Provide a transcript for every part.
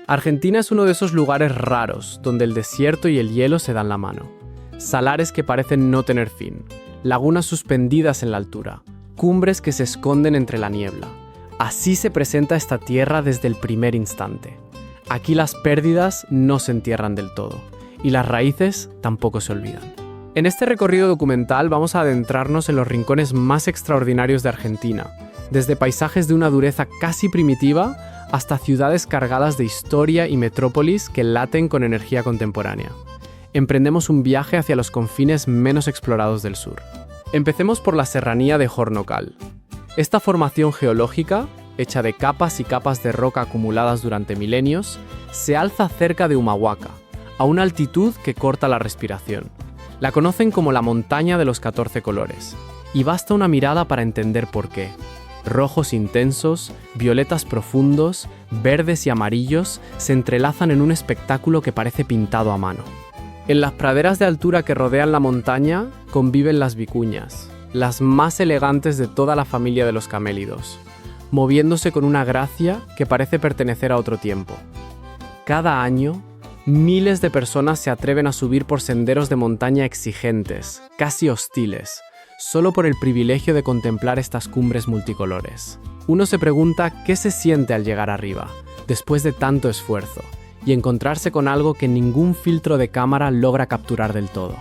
Argentina es uno de esos lugares raros donde el desierto y el hielo se dan la mano. Salares que parecen no tener fin, lagunas suspendidas en la altura, cumbres que se esconden entre la niebla. Así se presenta esta tierra desde el primer instante. Aquí las pérdidas no se entierran del todo, y las raíces tampoco se olvidan. En este recorrido documental vamos a adentrarnos en los rincones más extraordinarios de Argentina, desde paisajes de una dureza casi primitiva hasta ciudades cargadas de historia y metrópolis que laten con energía contemporánea. Emprendemos un viaje hacia los confines menos explorados del sur. Empecemos por la serranía de Hornocal. Esta formación geológica, hecha de capas y capas de roca acumuladas durante milenios, se alza cerca de Humahuaca, a una altitud que corta la respiración. La conocen como la montaña de los 14 colores, y basta una mirada para entender por qué. Rojos intensos, violetas profundos, verdes y amarillos se entrelazan en un espectáculo que parece pintado a mano. En las praderas de altura que rodean la montaña conviven las vicuñas, las más elegantes de toda la familia de los camélidos, moviéndose con una gracia que parece pertenecer a otro tiempo. Cada año, miles de personas se atreven a subir por senderos de montaña exigentes, casi hostiles, solo por el privilegio de contemplar estas cumbres multicolores. Uno se pregunta qué se siente al llegar arriba, después de tanto esfuerzo, y encontrarse con algo que ningún filtro de cámara logra capturar del todo.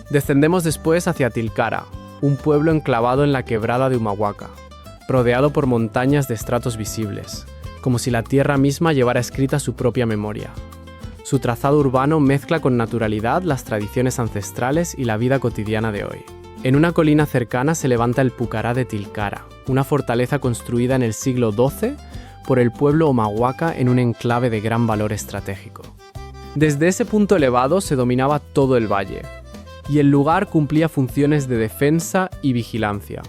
Descendemos después hacia Tilcara, un pueblo enclavado en la quebrada de Humahuaca, rodeado por montañas de estratos visibles, como si la tierra misma llevara escrita su propia memoria. Su trazado urbano mezcla con naturalidad las tradiciones ancestrales y la vida cotidiana de hoy. En una colina cercana se levanta el Pucará de Tilcara, una fortaleza construida en el siglo XII por el pueblo Humahuaca en un enclave de gran valor estratégico. Desde ese punto elevado se dominaba todo el valle, y el lugar cumplía funciones de defensa y vigilancia.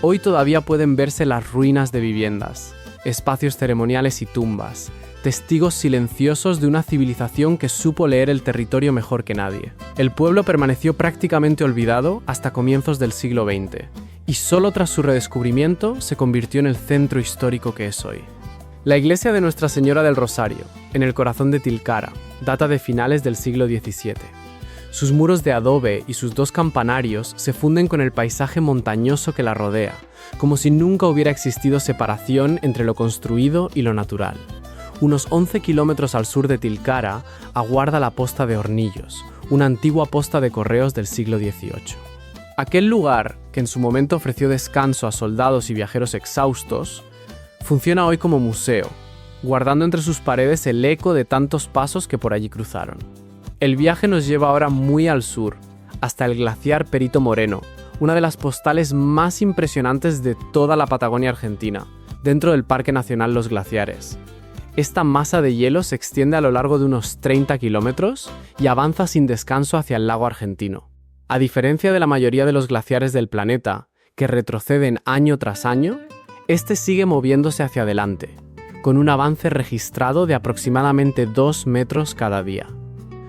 Hoy todavía pueden verse las ruinas de viviendas, espacios ceremoniales y tumbas, testigos silenciosos de una civilización que supo leer el territorio mejor que nadie. El pueblo permaneció prácticamente olvidado hasta comienzos del siglo XX, y solo tras su redescubrimiento se convirtió en el centro histórico que es hoy. La iglesia de Nuestra Señora del Rosario, en el corazón de Tilcara, data de finales del siglo XVII. Sus muros de adobe y sus dos campanarios se funden con el paisaje montañoso que la rodea, como si nunca hubiera existido separación entre lo construido y lo natural. Unos 11 kilómetros al sur de Tilcara aguarda la posta de Hornillos, una antigua posta de correos del siglo XVIII. Aquel lugar, que en su momento ofreció descanso a soldados y viajeros exhaustos, funciona hoy como museo, guardando entre sus paredes el eco de tantos pasos que por allí cruzaron. El viaje nos lleva ahora muy al sur, hasta el glaciar Perito Moreno, una de las postales más impresionantes de toda la Patagonia Argentina, dentro del Parque Nacional Los Glaciares. Esta masa de hielo se extiende a lo largo de unos 30 kilómetros y avanza sin descanso hacia el lago argentino. A diferencia de la mayoría de los glaciares del planeta, que retroceden año tras año, este sigue moviéndose hacia adelante, con un avance registrado de aproximadamente 2 metros cada día.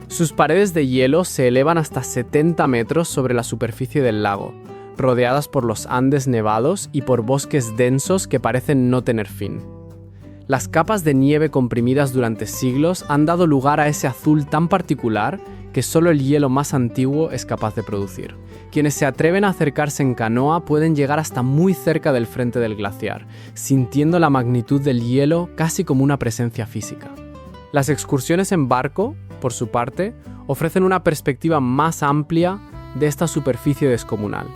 Sus paredes de hielo se elevan hasta 70 metros sobre la superficie del lago, rodeadas por los Andes nevados y por bosques densos que parecen no tener fin. Las capas de nieve comprimidas durante siglos han dado lugar a ese azul tan particular que solo el hielo más antiguo es capaz de producir. Quienes se atreven a acercarse en canoa pueden llegar hasta muy cerca del frente del glaciar, sintiendo la magnitud del hielo casi como una presencia física. Las excursiones en barco, por su parte, ofrecen una perspectiva más amplia de esta superficie descomunal.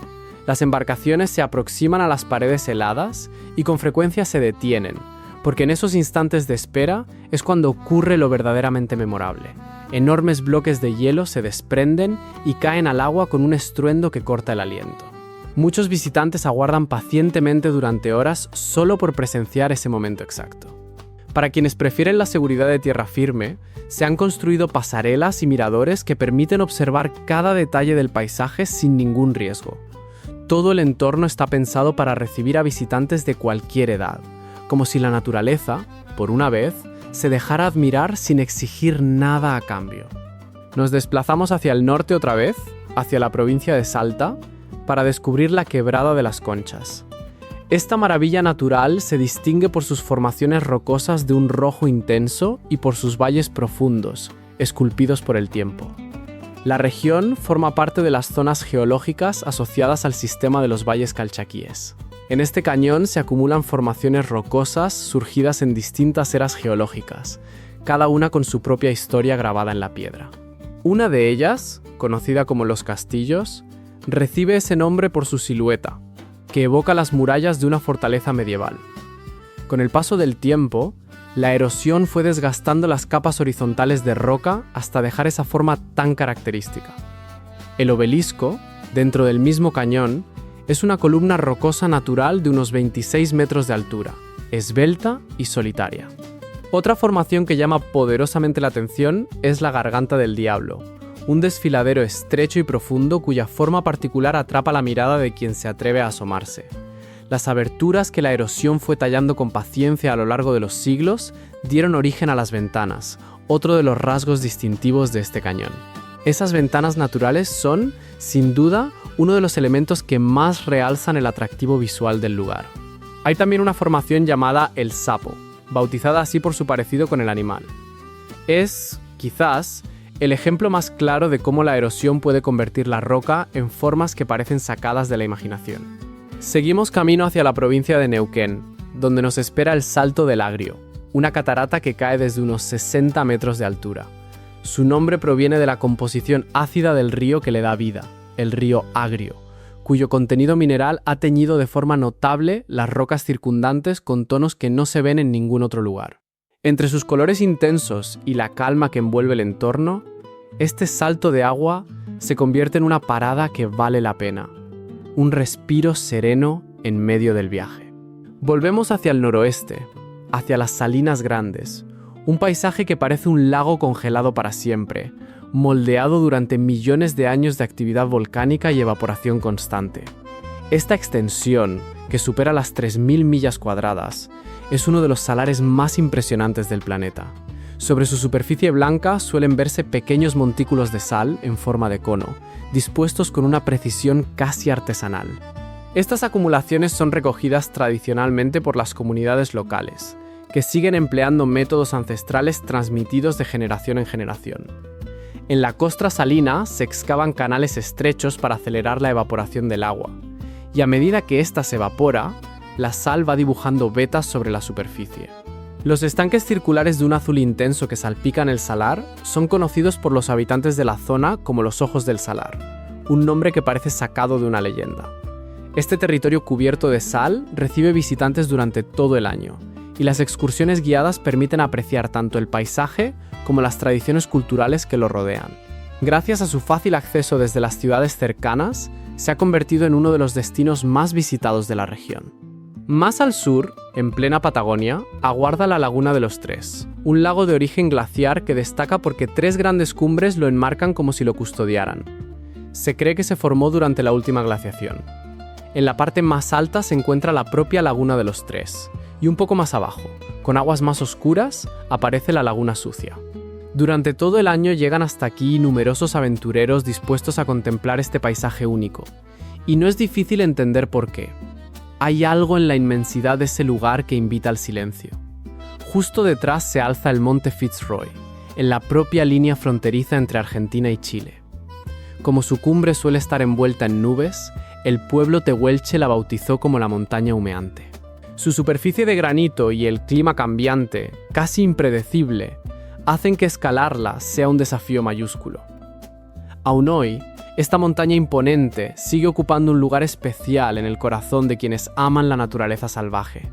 Las embarcaciones se aproximan a las paredes heladas y con frecuencia se detienen, porque en esos instantes de espera es cuando ocurre lo verdaderamente memorable. Enormes bloques de hielo se desprenden y caen al agua con un estruendo que corta el aliento. Muchos visitantes aguardan pacientemente durante horas solo por presenciar ese momento exacto. Para quienes prefieren la seguridad de tierra firme, se han construido pasarelas y miradores que permiten observar cada detalle del paisaje sin ningún riesgo. Todo el entorno está pensado para recibir a visitantes de cualquier edad, como si la naturaleza, por una vez, se dejara admirar sin exigir nada a cambio. Nos desplazamos hacia el norte otra vez, hacia la provincia de Salta, para descubrir la Quebrada de las Conchas. Esta maravilla natural se distingue por sus formaciones rocosas de un rojo intenso y por sus valles profundos, esculpidos por el tiempo. La región forma parte de las zonas geológicas asociadas al sistema de los valles calchaquíes. En este cañón se acumulan formaciones rocosas surgidas en distintas eras geológicas, cada una con su propia historia grabada en la piedra. Una de ellas, conocida como Los Castillos, recibe ese nombre por su silueta, que evoca las murallas de una fortaleza medieval. Con el paso del tiempo, la erosión fue desgastando las capas horizontales de roca hasta dejar esa forma tan característica. El obelisco, dentro del mismo cañón, es una columna rocosa natural de unos 26 metros de altura, esbelta y solitaria. Otra formación que llama poderosamente la atención es la Garganta del Diablo, un desfiladero estrecho y profundo cuya forma particular atrapa la mirada de quien se atreve a asomarse. Las aberturas que la erosión fue tallando con paciencia a lo largo de los siglos dieron origen a las ventanas, otro de los rasgos distintivos de este cañón. Esas ventanas naturales son, sin duda, uno de los elementos que más realzan el atractivo visual del lugar. Hay también una formación llamada El Sapo, bautizada así por su parecido con el animal. Es, quizás, el ejemplo más claro de cómo la erosión puede convertir la roca en formas que parecen sacadas de la imaginación. Seguimos camino hacia la provincia de Neuquén, donde nos espera el Salto del Agrio, una catarata que cae desde unos 60 metros de altura. Su nombre proviene de la composición ácida del río que le da vida, el río Agrio, cuyo contenido mineral ha teñido de forma notable las rocas circundantes con tonos que no se ven en ningún otro lugar. Entre sus colores intensos y la calma que envuelve el entorno, este salto de agua se convierte en una parada que vale la pena, un respiro sereno en medio del viaje. Volvemos hacia el noroeste, hacia las Salinas Grandes, un paisaje que parece un lago congelado para siempre, moldeado durante millones de años de actividad volcánica y evaporación constante. Esta extensión, que supera las 3.000 millas cuadradas, es uno de los salares más impresionantes del planeta. Sobre su superficie blanca suelen verse pequeños montículos de sal en forma de cono, dispuestos con una precisión casi artesanal. Estas acumulaciones son recogidas tradicionalmente por las comunidades locales, que siguen empleando métodos ancestrales transmitidos de generación en generación. En la costra salina se excavan canales estrechos para acelerar la evaporación del agua, y a medida que ésta se evapora, la sal va dibujando vetas sobre la superficie. Los estanques circulares de un azul intenso que salpican el salar son conocidos por los habitantes de la zona como los Ojos del Salar, un nombre que parece sacado de una leyenda. Este territorio cubierto de sal recibe visitantes durante todo el año, y las excursiones guiadas permiten apreciar tanto el paisaje como las tradiciones culturales que lo rodean. Gracias a su fácil acceso desde las ciudades cercanas, se ha convertido en uno de los destinos más visitados de la región. Más al sur, en plena Patagonia, aguarda la Laguna de los Tres, un lago de origen glaciar que destaca porque 3 grandes cumbres lo enmarcan como si lo custodiaran. Se cree que se formó durante la última glaciación. En la parte más alta se encuentra la propia Laguna de los Tres, y un poco más abajo, con aguas más oscuras, aparece la Laguna Sucia. Durante todo el año llegan hasta aquí numerosos aventureros dispuestos a contemplar este paisaje único, y no es difícil entender por qué. Hay algo en la inmensidad de ese lugar que invita al silencio. Justo detrás se alza el Monte Fitzroy, en la propia línea fronteriza entre Argentina y Chile. Como su cumbre suele estar envuelta en nubes, el pueblo tehuelche la bautizó como la montaña humeante. Su superficie de granito y el clima cambiante, casi impredecible, hacen que escalarla sea un desafío mayúsculo. Aún hoy, esta montaña imponente sigue ocupando un lugar especial en el corazón de quienes aman la naturaleza salvaje.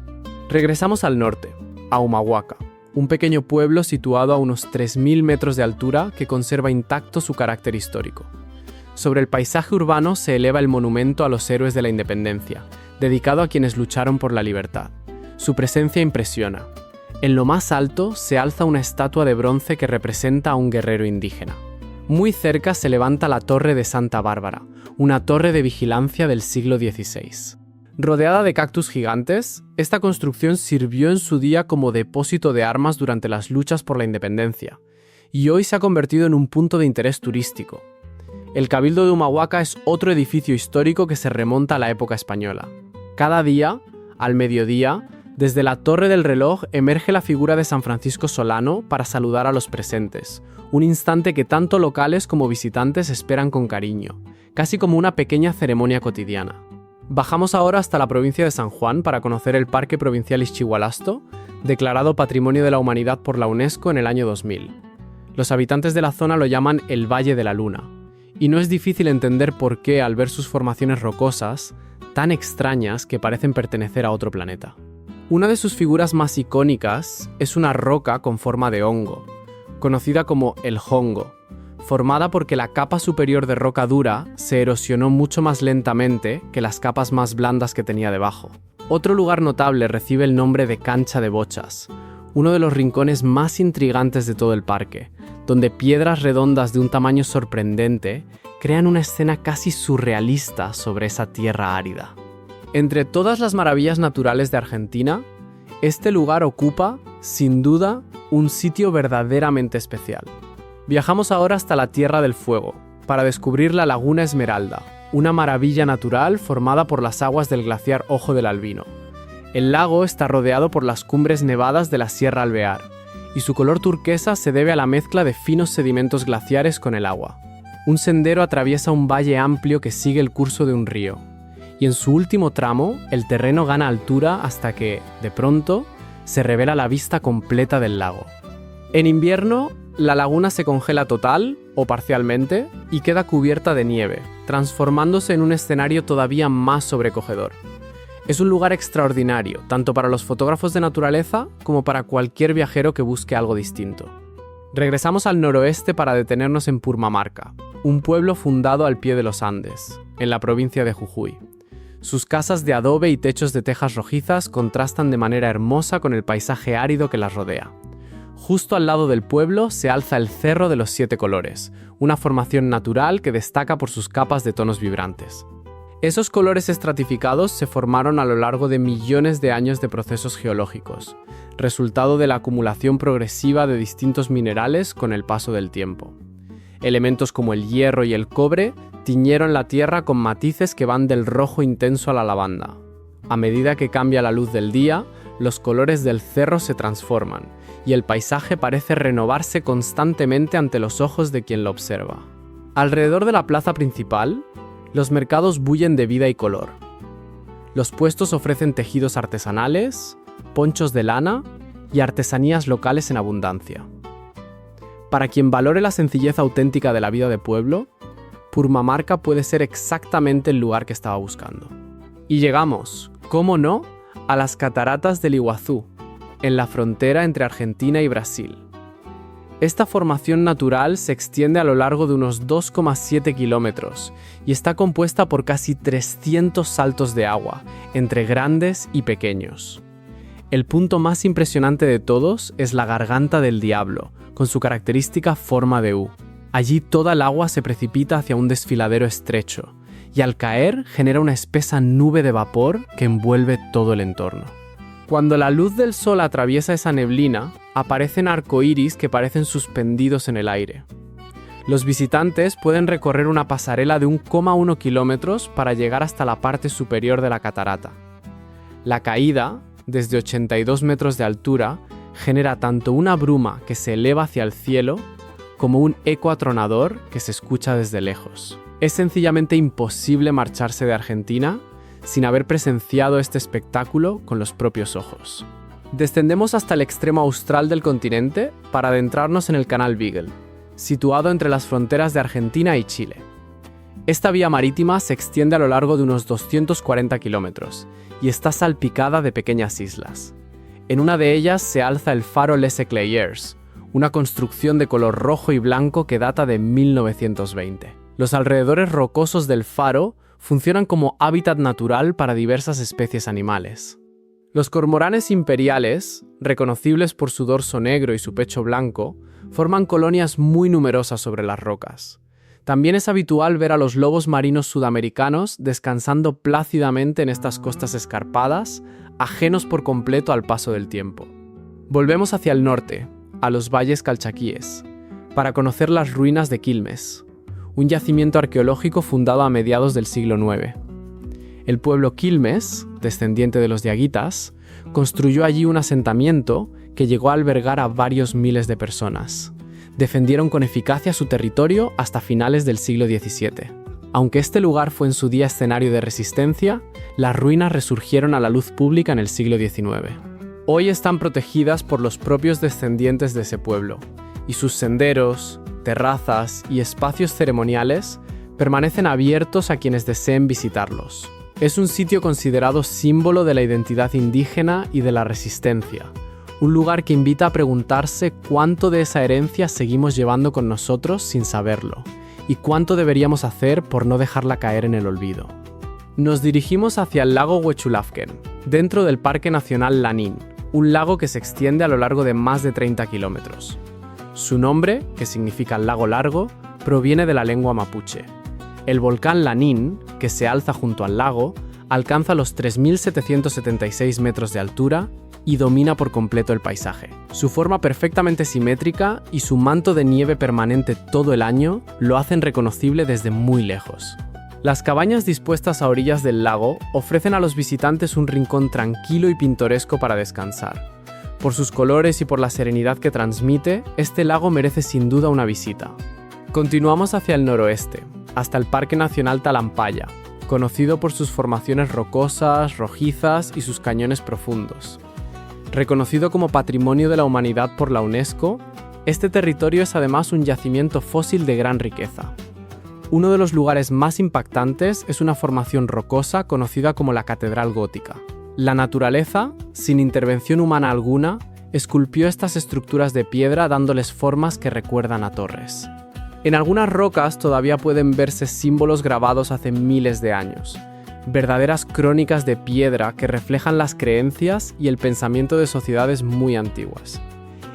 Regresamos al norte, a Humahuaca, un pequeño pueblo situado a unos 3.000 metros de altura que conserva intacto su carácter histórico. Sobre el paisaje urbano se eleva el monumento a los héroes de la independencia, dedicado a quienes lucharon por la libertad. Su presencia impresiona. En lo más alto se alza una estatua de bronce que representa a un guerrero indígena. Muy cerca se levanta la Torre de Santa Bárbara, una torre de vigilancia del siglo XVI. Rodeada de cactus gigantes, esta construcción sirvió en su día como depósito de armas durante las luchas por la independencia, y hoy se ha convertido en un punto de interés turístico. El Cabildo de Humahuaca es otro edificio histórico que se remonta a la época española. Cada día, Al mediodía, desde la torre del reloj emerge la figura de San Francisco Solano para saludar a los presentes, un instante que tanto locales como visitantes esperan con cariño, casi como una pequeña ceremonia cotidiana. Bajamos ahora hasta la provincia de San Juan para conocer el Parque Provincial Ixchihualasto, declarado Patrimonio de la Humanidad por la UNESCO en el año 2000. Los habitantes de la zona lo llaman el Valle de la Luna, y no es difícil entender por qué al ver sus formaciones rocosas, tan extrañas que parecen pertenecer a otro planeta. Una de sus figuras más icónicas es una roca con forma de hongo, conocida como el hongo, formada porque la capa superior de roca dura se erosionó mucho más lentamente que las capas más blandas que tenía debajo. Otro lugar notable recibe el nombre de Cancha de Bochas, uno de los rincones más intrigantes de todo el parque, donde piedras redondas de un tamaño sorprendente crean una escena casi surrealista sobre esa tierra árida. Entre todas las maravillas naturales de Argentina, este lugar ocupa, sin duda, un sitio verdaderamente especial. Viajamos ahora hasta la Tierra del Fuego, para descubrir la Laguna Esmeralda, una maravilla natural formada por las aguas del glaciar Ojo del Albino. El lago está rodeado por las cumbres nevadas de la Sierra Alvear, y su color turquesa se debe a la mezcla de finos sedimentos glaciares con el agua. Un sendero atraviesa un valle amplio que sigue el curso de un río, y en su último tramo, el terreno gana altura hasta que, de pronto, se revela la vista completa del lago. En invierno, la laguna se congela total o parcialmente y queda cubierta de nieve, transformándose en un escenario todavía más sobrecogedor. Es un lugar extraordinario, tanto para los fotógrafos de naturaleza como para cualquier viajero que busque algo distinto. Regresamos al noroeste para detenernos en Purmamarca, un pueblo fundado al pie de los Andes, en la provincia de Jujuy. Sus casas de adobe y techos de tejas rojizas contrastan de manera hermosa con el paisaje árido que las rodea. Justo al lado del pueblo se alza el Cerro de los Siete Colores, una formación natural que destaca por sus capas de tonos vibrantes. Esos colores estratificados se formaron a lo largo de millones de años de procesos geológicos, resultado de la acumulación progresiva de distintos minerales con el paso del tiempo. Elementos como el hierro y el cobre tiñeron la tierra con matices que van del rojo intenso a la lavanda. A medida que cambia la luz del día, los colores del cerro se transforman y el paisaje parece renovarse constantemente ante los ojos de quien lo observa. Alrededor de la plaza principal, los mercados bullen de vida y color. Los puestos ofrecen tejidos artesanales, ponchos de lana y artesanías locales en abundancia. Para quien valore la sencillez auténtica de la vida de pueblo, Purmamarca puede ser exactamente el lugar que estaba buscando. Y llegamos, ¿cómo no?, a las cataratas del Iguazú, en la frontera entre Argentina y Brasil. Esta formación natural se extiende a lo largo de unos 2,7 kilómetros y está compuesta por casi 300 saltos de agua, entre grandes y pequeños. El punto más impresionante de todos es la Garganta del Diablo, con su característica forma de U. Allí toda el agua se precipita hacia un desfiladero estrecho, y al caer genera una espesa nube de vapor que envuelve todo el entorno. Cuando la luz del sol atraviesa esa neblina, aparecen arcoíris que parecen suspendidos en el aire. Los visitantes pueden recorrer una pasarela de 1,1 kilómetros para llegar hasta la parte superior de la catarata. La caída, desde 82 metros de altura, genera tanto una bruma que se eleva hacia el cielo como un eco atronador que se escucha desde lejos. Es sencillamente imposible marcharse de Argentina sin haber presenciado este espectáculo con los propios ojos. Descendemos hasta el extremo austral del continente para adentrarnos en el Canal Beagle, situado entre las fronteras de Argentina y Chile. Esta vía marítima se extiende a lo largo de unos 240 kilómetros y está salpicada de pequeñas islas. En una de ellas se alza el faro Les Éclairs, una construcción de color rojo y blanco que data de 1920. Los alrededores rocosos del faro funcionan como hábitat natural para diversas especies animales. Los cormoranes imperiales, reconocibles por su dorso negro y su pecho blanco, forman colonias muy numerosas sobre las rocas. También es habitual ver a los lobos marinos sudamericanos descansando plácidamente en estas costas escarpadas, ajenos por completo al paso del tiempo. Volvemos hacia el norte, a los valles calchaquíes, para conocer las ruinas de Quilmes, un yacimiento arqueológico fundado a mediados del siglo IX. El pueblo Quilmes, descendiente de los diaguitas, construyó allí un asentamiento que llegó a albergar a varios miles de personas. Defendieron con eficacia su territorio hasta finales del siglo XVII. Aunque este lugar fue en su día escenario de resistencia, las ruinas resurgieron a la luz pública en el siglo XIX. Hoy están protegidas por los propios descendientes de ese pueblo, y sus senderos, terrazas y espacios ceremoniales permanecen abiertos a quienes deseen visitarlos. Es un sitio considerado símbolo de la identidad indígena y de la resistencia, un lugar que invita a preguntarse cuánto de esa herencia seguimos llevando con nosotros sin saberlo, y cuánto deberíamos hacer por no dejarla caer en el olvido. Nos dirigimos hacia el lago Huechulafken, dentro del Parque Nacional Lanín, un lago que se extiende a lo largo de más de 30 kilómetros. Su nombre, que significa lago largo, proviene de la lengua mapuche. El volcán Lanín, que se alza junto al lago, alcanza los 3.776 metros de altura y domina por completo el paisaje. Su forma perfectamente simétrica y su manto de nieve permanente todo el año lo hacen reconocible desde muy lejos. Las cabañas dispuestas a orillas del lago ofrecen a los visitantes un rincón tranquilo y pintoresco para descansar. Por sus colores y por la serenidad que transmite, este lago merece sin duda una visita. Continuamos hacia el noroeste, hasta el Parque Nacional Talampaya, conocido por sus formaciones rocosas, rojizas y sus cañones profundos. Reconocido como Patrimonio de la Humanidad por la UNESCO, este territorio es además un yacimiento fósil de gran riqueza. Uno de los lugares más impactantes es una formación rocosa conocida como la Catedral Gótica. La naturaleza, sin intervención humana alguna, esculpió estas estructuras de piedra dándoles formas que recuerdan a torres. En algunas rocas todavía pueden verse símbolos grabados hace miles de años, verdaderas crónicas de piedra que reflejan las creencias y el pensamiento de sociedades muy antiguas.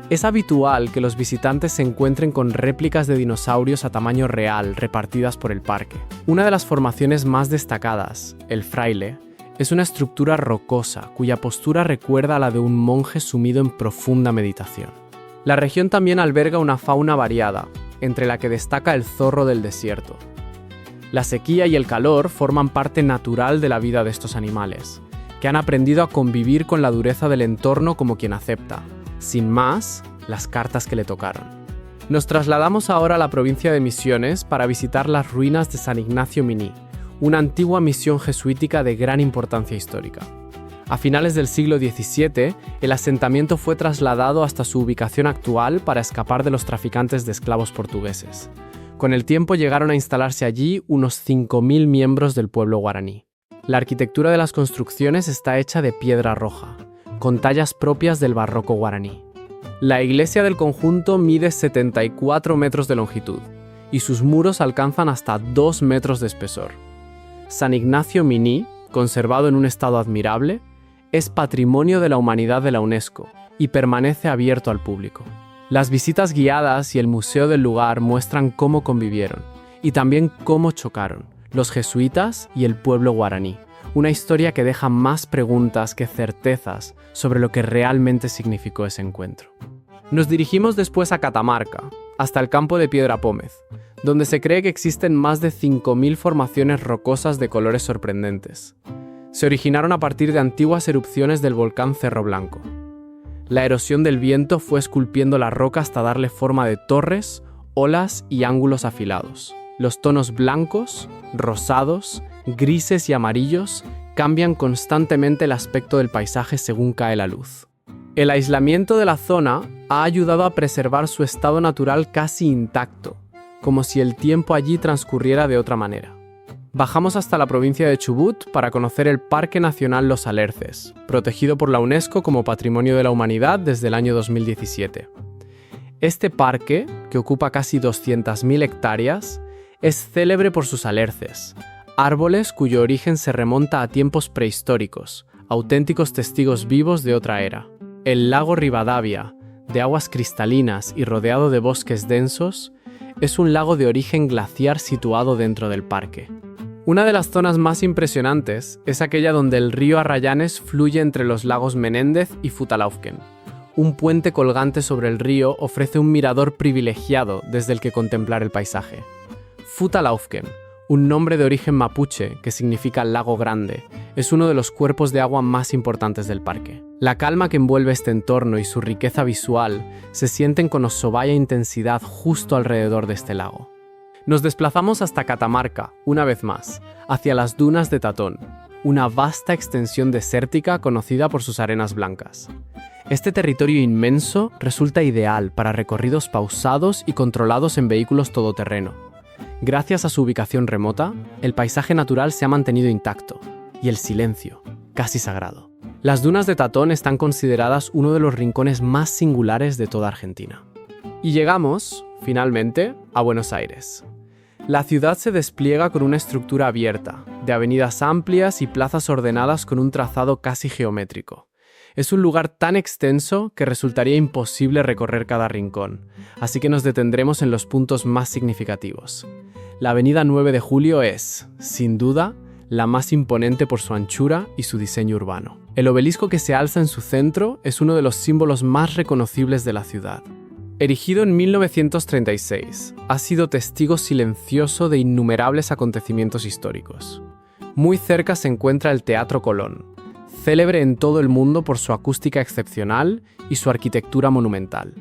Es habitual que los visitantes se encuentren con réplicas de dinosaurios a tamaño real repartidas por el parque. Una de las formaciones más destacadas, el Fraile, es una estructura rocosa cuya postura recuerda a la de un monje sumido en profunda meditación. La región también alberga una fauna variada, entre la que destaca el zorro del desierto. La sequía y el calor forman parte natural de la vida de estos animales, que han aprendido a convivir con la dureza del entorno como quien acepta, sin más, las cartas que le tocaron. Nos trasladamos ahora a la provincia de Misiones para visitar las ruinas de San Ignacio Miní, una antigua misión jesuítica de gran importancia histórica. A finales del siglo XVII, el asentamiento fue trasladado hasta su ubicación actual para escapar de los traficantes de esclavos portugueses. Con el tiempo llegaron a instalarse allí unos 5.000 miembros del pueblo guaraní. La arquitectura de las construcciones está hecha de piedra roja, con tallas propias del barroco guaraní. La iglesia del conjunto mide 74 metros de longitud y sus muros alcanzan hasta 2 metros de espesor. San Ignacio Miní, conservado en un estado admirable, es Patrimonio de la Humanidad de la UNESCO y permanece abierto al público. Las visitas guiadas y el museo del lugar muestran cómo convivieron y también cómo chocaron los jesuitas y el pueblo guaraní. Una historia que deja más preguntas que certezas sobre lo que realmente significó ese encuentro. Nos dirigimos después a Catamarca, hasta el campo de Piedra Pómez, donde se cree que existen más de 5.000 formaciones rocosas de colores sorprendentes. Se originaron a partir de antiguas erupciones del volcán Cerro Blanco. La erosión del viento fue esculpiendo la roca hasta darle forma de torres, olas y ángulos afilados. Los tonos blancos, rosados, grises y amarillos cambian constantemente el aspecto del paisaje según cae la luz. El aislamiento de la zona ha ayudado a preservar su estado natural casi intacto, como si el tiempo allí transcurriera de otra manera. Bajamos hasta la provincia de Chubut para conocer el Parque Nacional Los Alerces, protegido por la UNESCO como Patrimonio de la Humanidad desde el año 2017. Este parque, que ocupa casi 200.000 hectáreas, es célebre por sus alerces, árboles cuyo origen se remonta a tiempos prehistóricos, auténticos testigos vivos de otra era. El lago Rivadavia, de aguas cristalinas y rodeado de bosques densos, es un lago de origen glaciar situado dentro del parque. Una de las zonas más impresionantes es aquella donde el río Arrayanes fluye entre los lagos Menéndez y Futalaufken. Un puente colgante sobre el río ofrece un mirador privilegiado desde el que contemplar el paisaje. Futalaufken, un nombre de origen mapuche que significa lago grande, es uno de los cuerpos de agua más importantes del parque. La calma que envuelve este entorno y su riqueza visual se sienten con osobaya intensidad justo alrededor de este lago. Nos desplazamos hasta Catamarca, una vez más, hacia las dunas de Tatón, una vasta extensión desértica conocida por sus arenas blancas. Este territorio inmenso resulta ideal para recorridos pausados y controlados en vehículos todoterreno. Gracias a su ubicación remota, el paisaje natural se ha mantenido intacto, y el silencio, casi sagrado. Las dunas de Tatón están consideradas uno de los rincones más singulares de toda Argentina. Y llegamos, finalmente, a Buenos Aires. La ciudad se despliega con una estructura abierta, de avenidas amplias y plazas ordenadas con un trazado casi geométrico. Es un lugar tan extenso que resultaría imposible recorrer cada rincón, así que nos detendremos en los puntos más significativos. La avenida 9 de Julio es, sin duda, la más imponente por su anchura y su diseño urbano. El obelisco que se alza en su centro es uno de los símbolos más reconocibles de la ciudad. Erigido en 1936, ha sido testigo silencioso de innumerables acontecimientos históricos. Muy cerca se encuentra el Teatro Colón, célebre en todo el mundo por su acústica excepcional y su arquitectura monumental.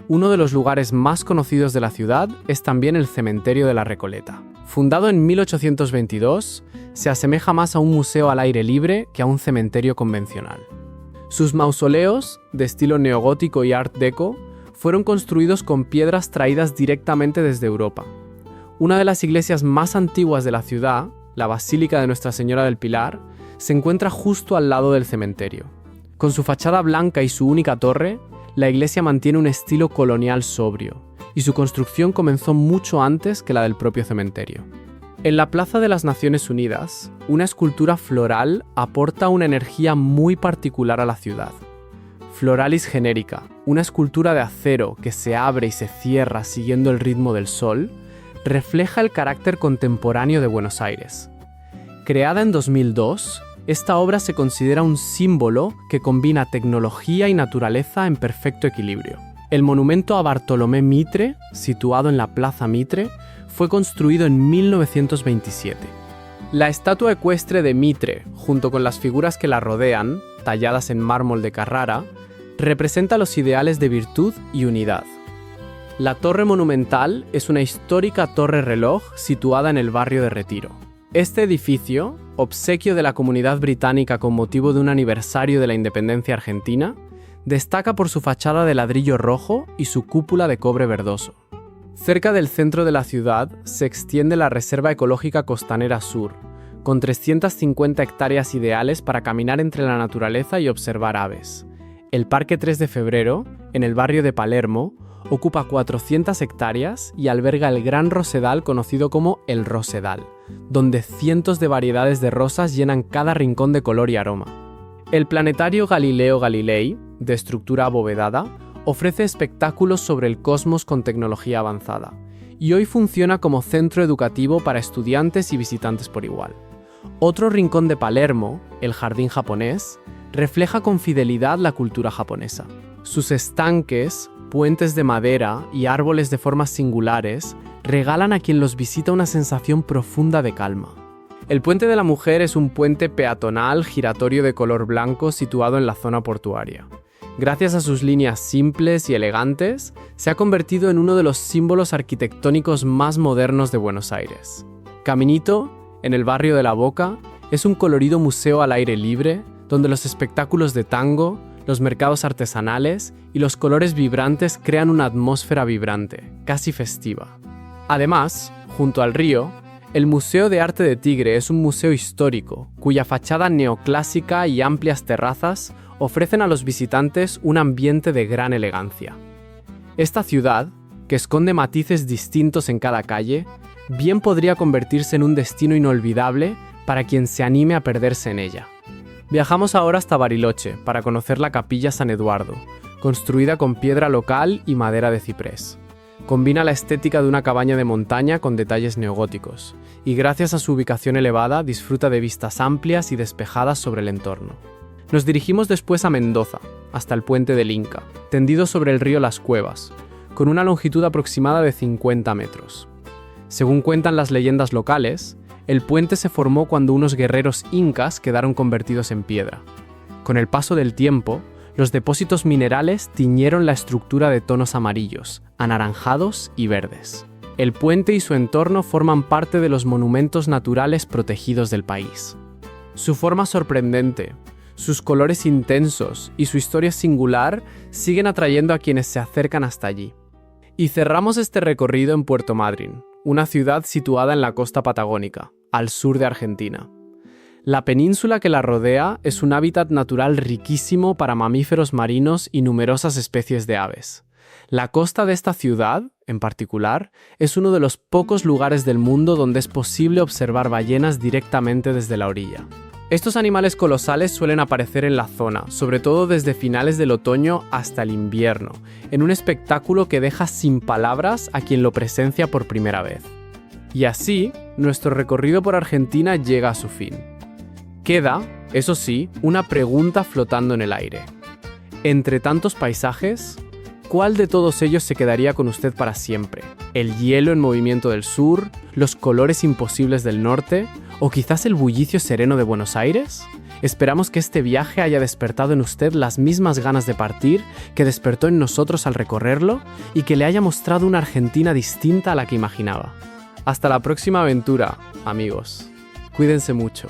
Uno de los lugares más conocidos de la ciudad es también el Cementerio de la Recoleta. Fundado en 1822, se asemeja más a un museo al aire libre que a un cementerio convencional. Sus mausoleos, de estilo neogótico y art deco, fueron construidos con piedras traídas directamente desde Europa. Una de las iglesias más antiguas de la ciudad, la Basílica de Nuestra Señora del Pilar, se encuentra justo al lado del cementerio. Con su fachada blanca y su única torre, la iglesia mantiene un estilo colonial sobrio, y su construcción comenzó mucho antes que la del propio cementerio. En la Plaza de las Naciones Unidas, una escultura floral aporta una energía muy particular a la ciudad. Floralis genérica, una escultura de acero que se abre y se cierra siguiendo el ritmo del sol, refleja el carácter contemporáneo de Buenos Aires. Creada en 2002, esta obra se considera un símbolo que combina tecnología y naturaleza en perfecto equilibrio. El monumento a Bartolomé Mitre, situado en la Plaza Mitre, fue construido en 1927. La estatua ecuestre de Mitre, junto con las figuras que la rodean, talladas en mármol de Carrara, representa los ideales de virtud y unidad. La torre monumental es una histórica torre reloj situada en el barrio de Retiro. Este edificio, obsequio de la comunidad británica con motivo de un aniversario de la independencia argentina, destaca por su fachada de ladrillo rojo y su cúpula de cobre verdoso. Cerca del centro de la ciudad se extiende la Reserva Ecológica Costanera Sur, con 350 hectáreas ideales para caminar entre la naturaleza y observar aves. El Parque 3 de Febrero, en el barrio de Palermo, ocupa 400 hectáreas y alberga el gran rosedal conocido como el Rosedal, donde cientos de variedades de rosas llenan cada rincón de color y aroma. El planetario Galileo Galilei, de estructura abovedada, ofrece espectáculos sobre el cosmos con tecnología avanzada, y hoy funciona como centro educativo para estudiantes y visitantes por igual. Otro rincón de Palermo, el Jardín Japonés, refleja con fidelidad la cultura japonesa. Sus estanques, puentes de madera y árboles de formas singulares regalan a quien los visita una sensación profunda de calma. El Puente de la Mujer es un puente peatonal giratorio de color blanco situado en la zona portuaria. Gracias a sus líneas simples y elegantes, se ha convertido en uno de los símbolos arquitectónicos más modernos de Buenos Aires. Caminito, en el barrio de La Boca, es un colorido museo al aire libre, donde los espectáculos de tango, los mercados artesanales y los colores vibrantes crean una atmósfera vibrante, casi festiva. Además, junto al río, el Museo de Arte de Tigre es un museo histórico, cuya fachada neoclásica y amplias terrazas ofrecen a los visitantes un ambiente de gran elegancia. Esta ciudad, que esconde matices distintos en cada calle, bien podría convertirse en un destino inolvidable para quien se anime a perderse en ella. Viajamos ahora hasta Bariloche para conocer la Capilla San Eduardo, construida con piedra local y madera de ciprés. Combina la estética de una cabaña de montaña con detalles neogóticos, y gracias a su ubicación elevada disfruta de vistas amplias y despejadas sobre el entorno. Nos dirigimos después a Mendoza, hasta el Puente del Inca, tendido sobre el río Las Cuevas, con una longitud aproximada de 50 metros. Según cuentan las leyendas locales, el puente se formó cuando unos guerreros incas quedaron convertidos en piedra. Con el paso del tiempo, los depósitos minerales tiñeron la estructura de tonos amarillos, anaranjados y verdes. El puente y su entorno forman parte de los monumentos naturales protegidos del país. Su forma sorprendente, sus colores intensos y su historia singular siguen atrayendo a quienes se acercan hasta allí. Y cerramos este recorrido en Puerto Madryn, una ciudad situada en la costa patagónica, al sur de Argentina. La península que la rodea es un hábitat natural riquísimo para mamíferos marinos y numerosas especies de aves. La costa de esta ciudad, en particular, es uno de los pocos lugares del mundo donde es posible observar ballenas directamente desde la orilla. Estos animales colosales suelen aparecer en la zona, sobre todo desde finales del otoño hasta el invierno, en un espectáculo que deja sin palabras a quien lo presencia por primera vez. Y así, nuestro recorrido por Argentina llega a su fin. Queda, eso sí, una pregunta flotando en el aire. Entre tantos paisajes, ¿cuál de todos ellos se quedaría con usted para siempre? ¿El hielo en movimiento del sur? ¿Los colores imposibles del norte? ¿O quizás el bullicio sereno de Buenos Aires? Esperamos que este viaje haya despertado en usted las mismas ganas de partir que despertó en nosotros al recorrerlo y que le haya mostrado una Argentina distinta a la que imaginaba. Hasta la próxima aventura, amigos. Cuídense mucho.